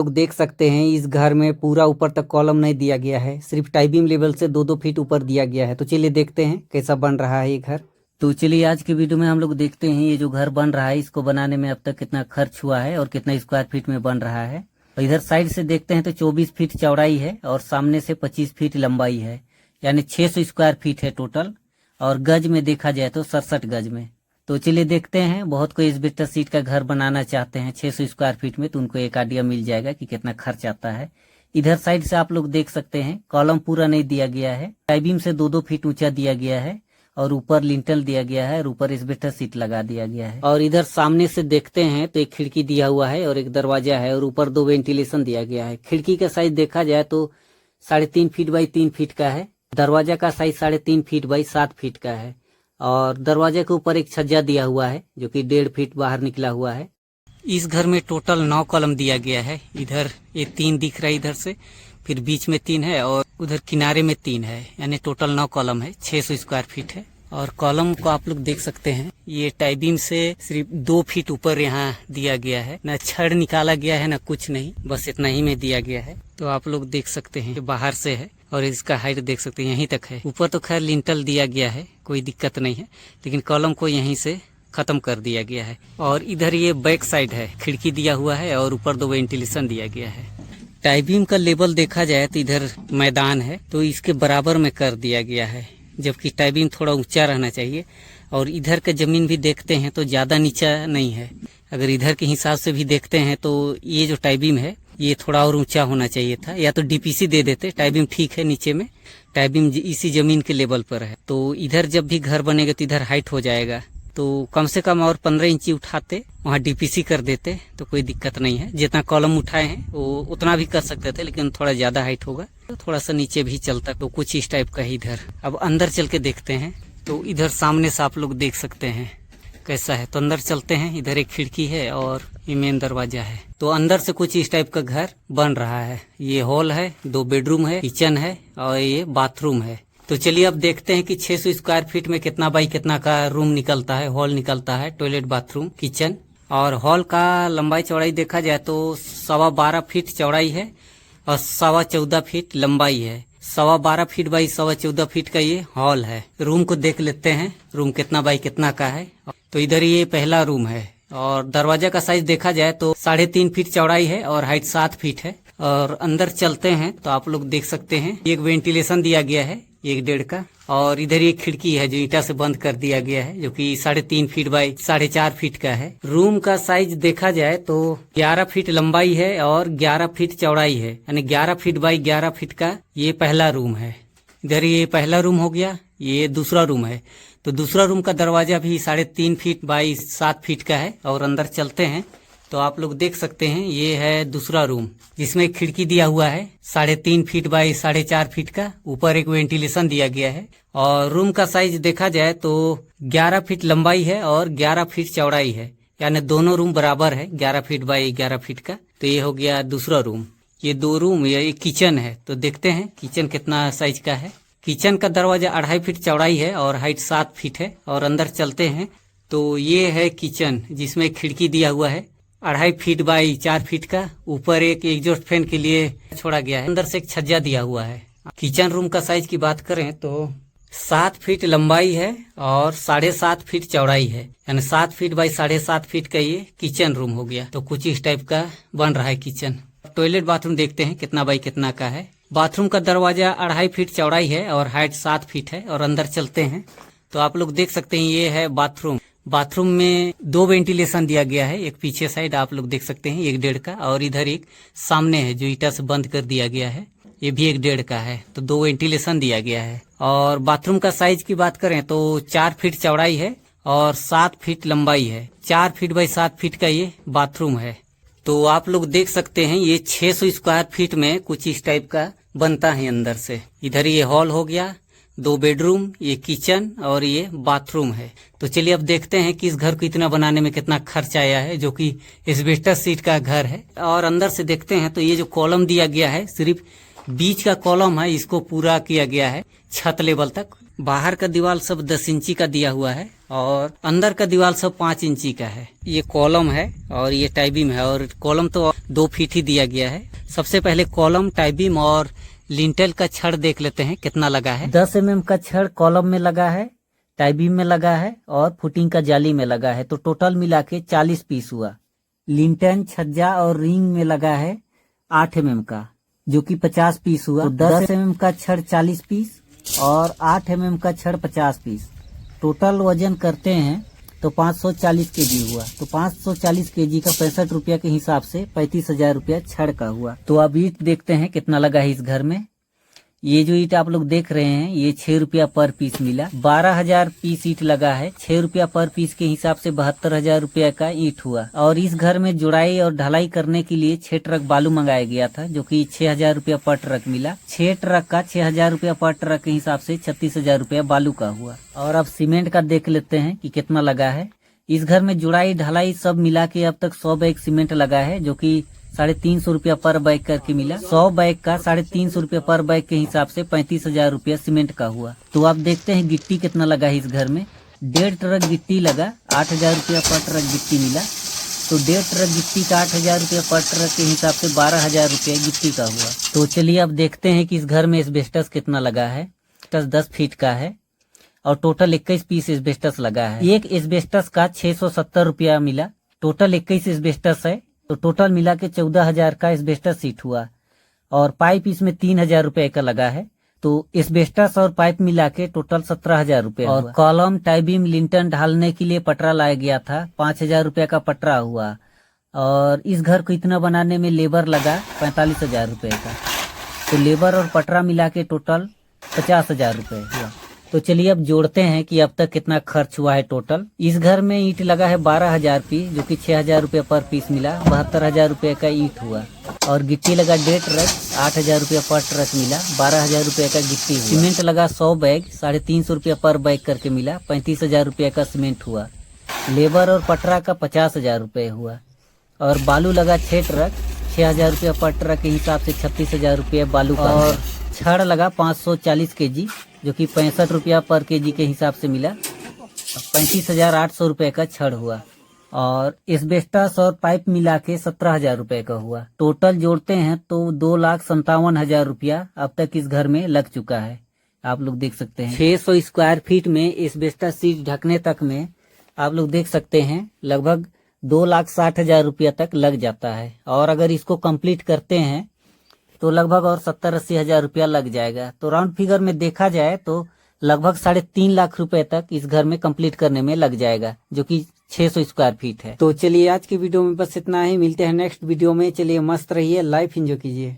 लोग देख सकते हैं इस घर में पूरा ऊपर तक कॉलम नहीं दिया गया है, सिर्फ टाई बीम लेवल से 2-2 फीट ऊपर दिया गया है। तो चलिए देखते हैं कैसा बन रहा है ये घर। तो चलिए आज के वीडियो में हम लोग देखते हैं ये जो घर बन रहा है इसको बनाने में अब तक कितना खर्च हुआ है और कितना स्क्वायर फीट में बन रहा है। और इधर साइड से देखते हैं तो 24 फीट चौड़ाई है और सामने से 25 फीट लंबाई है, यानी 600 स्क्वायर फीट है टोटल। और गज में देखा जाए तो 67 गज में। तो चलिए देखते हैं, बहुत कोई एस्बेस्टस सीट का घर बनाना चाहते हैं 600 स्क्वायर फीट में, तो उनको एक आइडिया मिल जाएगा कि कितना खर्च आता है। इधर साइड से आप लोग देख सकते हैं कॉलम पूरा नहीं दिया गया है, टाई बीम से 2-2 फीट ऊंचा दिया गया है और ऊपर लिंटल दिया गया है और ऊपर एस्बेस्टस सीट लगा दिया गया है। और इधर सामने से देखते हैं तो एक खिड़की दिया हुआ है और एक दरवाजा है और ऊपर 2 वेंटिलेशन दिया गया है। खिड़की का साइज देखा जाए तो 3.5 फीट बाई 3 फीट का है। दरवाजा का साइज 3.5 फीट बाई 7 फीट का है और दरवाजे के ऊपर एक छज्जा दिया हुआ है जो कि 1.5 फीट बाहर निकला हुआ है। इस घर में टोटल 9 कॉलम दिया गया है। इधर ये 3 दिख रहा है इधर से, फिर बीच में 3 है और उधर किनारे में 3 है, यानी टोटल 9 कॉलम है, 600 स्क्वायर फीट है। और कॉलम को आप लोग देख सकते हैं ये टाई बीम से सिर्फ 2 फीट ऊपर यहाँ दिया गया है, न छड़ निकाला गया है न कुछ नहीं, बस इतना ही में दिया गया है। तो आप लोग देख सकते हैं बाहर से है और इसका हाइट देख सकते हैं यहीं तक है। ऊपर तो खैर लिंटल दिया गया है, कोई दिक्कत नहीं है, लेकिन कॉलम को यहीं से खत्म कर दिया गया है। और इधर ये बैक साइड है, खिड़की दिया हुआ है और ऊपर 2 वेंटिलेशन दिया गया है। टाई बीम का लेवल देखा जाए तो इधर मैदान है तो इसके बराबर में कर दिया गया है, जबकि टाई बीम थोड़ा ऊंचा रहना चाहिए। और इधर का जमीन भी देखते हैं तो ज्यादा नीचा नहीं है, अगर इधर के हिसाब से भी देखते हैं तो ये जो टाई बीम है ये थोड़ा और ऊंचा होना चाहिए था, या तो डीपीसी दे देते। टाई बीम ठीक है, नीचे में टाई बीम इसी जमीन के लेवल पर है, तो इधर जब भी घर बनेगा तो इधर हाइट हो जाएगा, तो कम से कम और 15 इंची उठाते, वहाँ डीपीसी कर देते तो कोई दिक्कत नहीं है। जितना कॉलम उठाए हैं वो उतना भी कर सकते थे, लेकिन थोड़ा ज्यादा हाइट होगा तो थोड़ा सा नीचे भी चलता, तो कुछ इस टाइप का है इधर। अब अंदर चल के देखते हैं, तो इधर सामने से आप लोग देख सकते हैं कैसा है। तो अंदर चलते हैं, इधर एक खिड़की है और ये मेन दरवाजा है। तो अंदर से कुछ इस टाइप का घर बन रहा है। ये हॉल है, 2 बेडरूम है, किचन है और ये बाथरूम है। तो चलिए अब देखते हैं कि 600 स्क्वायर फीट में कितना बाई कितना का रूम निकलता है, हॉल निकलता है, टॉयलेट बाथरूम किचन। और हॉल का लंबाई चौड़ाई देखा जाए तो 12.25 फीट चौड़ाई है और 14.25 फीट लंबाई है। 12.25 फीट बाई 14.25 फीट का ये हॉल है। रूम को देख लेते हैं, रूम कितना बाई कितना का है। तो इधर ये पहला रूम है और दरवाजा का साइज देखा जाए तो 3.5 फीट चौड़ाई है और हाइट 7 फीट है। और अंदर चलते हैं तो आप लोग देख सकते हैं एक वेंटिलेशन दिया गया है 1.5 का, और इधर एक खिड़की है जो ईंटा से बंद कर दिया गया है, जो कि 3.5 फीट बाई 4.5 फीट का है। रूम का साइज देखा जाए तो 11 फीट लंबाई है और 11 फीट चौड़ाई है, यानी 11 फीट बाई 11 फीट का ये पहला रूम है। इधर ये पहला रूम हो गया, ये दूसरा रूम है। तो दूसरा रूम का दरवाजा भी 3.5 फीट बाई 7 फीट का है। और अंदर चलते हैं तो आप लोग देख सकते हैं ये है दूसरा रूम, जिसमें एक खिड़की दिया हुआ है 3.5 फीट बाई 4.5 फीट का, ऊपर एक वेंटिलेशन दिया गया है। और रूम का साइज देखा जाए तो 11 फीट लंबाई है और 11 फीट चौड़ाई है, यानी दोनों रूम बराबर है 11 फीट बाई 11 फीट का। तो ये हो गया दूसरा रूम। ये 2 रूम, ये किचन है। तो देखते हैं किचन कितना साइज का है। किचन का दरवाजा 2.5 फीट चौड़ाई है और हाइट 7 फीट है। और अंदर चलते हैं तो ये है किचन, जिसमें खिड़की दिया हुआ है 2.5 फीट बाई 4 फीट का, ऊपर एक एग्जॉस्ट फैन के लिए छोड़ा गया है। अंदर से एक छज्जा दिया हुआ है। किचन रूम का साइज की बात करें तो 7 फीट लंबाई है और 7.5 फीट चौड़ाई है, यानी 7 फीट बाई 7.5 फीट का ये किचन रूम हो गया। तो कुछ इस टाइप का बन रहा है किचन। टॉयलेट बाथरूम देखते हैं कितना बाई कितना का है। बाथरूम का दरवाजा 2.5 फीट चौड़ाई है और हाइट 7 फीट है। और अंदर चलते हैं तो आप लोग देख सकते हैं ये है बाथरूम। बाथरूम में 2 वेंटिलेशन दिया गया है, एक पीछे साइड आप लोग देख सकते हैं 1.5 का, और इधर एक सामने है जो ईंटा से बंद कर दिया गया है, ये भी 1.5 का है। तो 2 वेंटिलेशन दिया गया है। और बाथरूम का साइज की बात करें तो 4 फीट चौड़ाई है और 7 फीट लंबाई है। 4 फीट बाई 7 फीट का ये बाथरूम है। तो आप लोग देख सकते हैं ये 600 स्क्वायर फीट में कुछ इस टाइप का बनता है अंदर से। इधर ये हॉल हो गया, 2 बेडरूम, ये किचन और ये बाथरूम है। तो चलिए अब देखते हैं कि इस घर को इतना बनाने में कितना खर्च आया है, जो कि एस्बेस्टस सीट का घर है। और अंदर से देखते हैं तो ये जो कॉलम दिया गया है सिर्फ बीच का कॉलम है, इसको पूरा किया गया है छत लेवल तक। बाहर का दीवार सब 10 इंची का दिया हुआ है और अंदर का दीवार सब 5 इंची का है। ये कॉलम है और ये टाई बीम है, और कॉलम तो 2 फीट ही दिया गया है। सबसे पहले कॉलम, टाई बीम और लिंटेल का छड़ देख लेते हैं कितना लगा है। 10 mm का छड़ कॉलम में लगा है, टाई बीम में लगा है और फुटिंग का जाली में लगा है। तो टोटल मिला के 40 पीस हुआ। लिंटन, छज्जा और रिंग में लगा है 8 mm का, जो कि 50 पीस हुआ। तो 10 mm का छड़ 40 पीस और 8 mm का छड़ 50 पीस। टोटल वजन करते हैं तो 540 केजी हुआ। तो 540 केजी का 65 रुपया के हिसाब से 35,000 रुपया छड़ का हुआ। तो अब ईट देखते हैं कितना लगा है इस घर में। ये जो ईट आप लोग देख रहे हैं ये 6 रुपया पर पीस मिला। 12,000 पीस ईट लगा है। 6 रुपया पर पीस के हिसाब से 72,000 रुपया का ईट हुआ। और इस घर में जुड़ाई और ढलाई करने के लिए 6 ट्रक बालू मंगाया गया था, जो कि 6,000 रुपया पर ट्रक मिला। 6 ट्रक का 6,000 रुपया पर ट्रक के हिसाब से 36,000 रुपया बालू का हुआ। और अब सीमेंट का देख लेते हैं कि कितना लगा है। इस घर में जुड़ाई ढलाई सब मिला के अब तक 100 बैग सीमेंट लगा है, जो कि 350 रुपया पर बैग करके मिला। 100 बैग का 350 रुपया पर बैग के हिसाब से 35,000 रुपया सीमेंट का हुआ। तो आप देखते हैं गिट्टी कितना लगा है इस घर में। 1.5 ट्रक गिट्टी लगा, 8,000 रुपया पर ट्रक गिट्टी मिला। तो 1.5 ट्रक गिट्टी का 8,000 रुपया पर ट्रक के हिसाब से 12,000 रुपया गिट्टी का हुआ। तो चलिए अब देखते हैं कि इस घर में एस्बेस्टस कितना लगा है। 10 फीट का है और टोटल 21 पीस एस्बेस्टस लगा है। एक एस्बेस्टस का 670 रुपया मिला। टोटल 21 एस्बेस्टस है, तो टोटल मिला के 14,000 का एस्बेस्टस सीट हुआ। और पाइप इसमें 3,000 रुपए का लगा है। तो एस्बेस्टस और पाइप मिला के टोटल 17,000 रुपए। और कॉलम, टाई बीम, लिंटन ढालने के लिए पटरा लाया गया था, 5,000 रुपए का पटरा हुआ। और इस घर को इतना बनाने में लेबर लगा 45,000 रुपए का। तो लेबर और पटरा मिला के टोटल 50,000 रुपए हुआ। तो चलिए अब जोड़ते हैं कि अब तक कितना खर्च हुआ है टोटल। इस घर में ईंट लगा है 12,000 पीस, जो कि 6,000 रुपया पर पीस मिला। 72,000 रुपये का ईंट हुआ। और गिट्टी लगा 1.5 ट्रक, 8,000 रुपया पर ट्रक मिला। 12,000 रुपये का गिट्टी हुआ। सीमेंट लगा 100 बैग, 350 रुपया पर बैग करके मिला। 35,000 रुपये का सीमेंट हुआ। लेबर और पटरा का 50,000 रुपये हुआ। और बालू लगा 6 ट्रक, 6,000 रुपया पर ट्रक के हिसाब से 36,000 रुपये बालू का। और छड़ लगा 540 केजी, जो कि 65 रुपया पर केजी के हिसाब से मिला। 35,800 रुपये का छड़ हुआ। और एस्बेस्टस और पाइप मिला के 17,000 रुपये का हुआ। टोटल जोड़ते हैं तो 2,57,000 रुपया अब तक इस घर में लग चुका है। आप लोग देख सकते हैं 600 स्क्वायर फीट में एस्बेस्टस सीट ढकने तक में आप लोग देख सकते हैं लगभग 2,60,000 रुपया तक लग जाता है। और अगर इसको कंप्लीट करते हैं तो लगभग और 70-80 हजार रुपया लग जाएगा। तो राउंड फिगर में देखा जाए तो लगभग 3.5 लाख रुपए तक इस घर में कंप्लीट करने में लग जाएगा, जो कि 600 स्क्वायर फीट है। तो चलिए आज की वीडियो में बस इतना ही। मिलते हैं नेक्स्ट वीडियो में। चलिए मस्त रहिए, लाइफ एंजॉय कीजिए।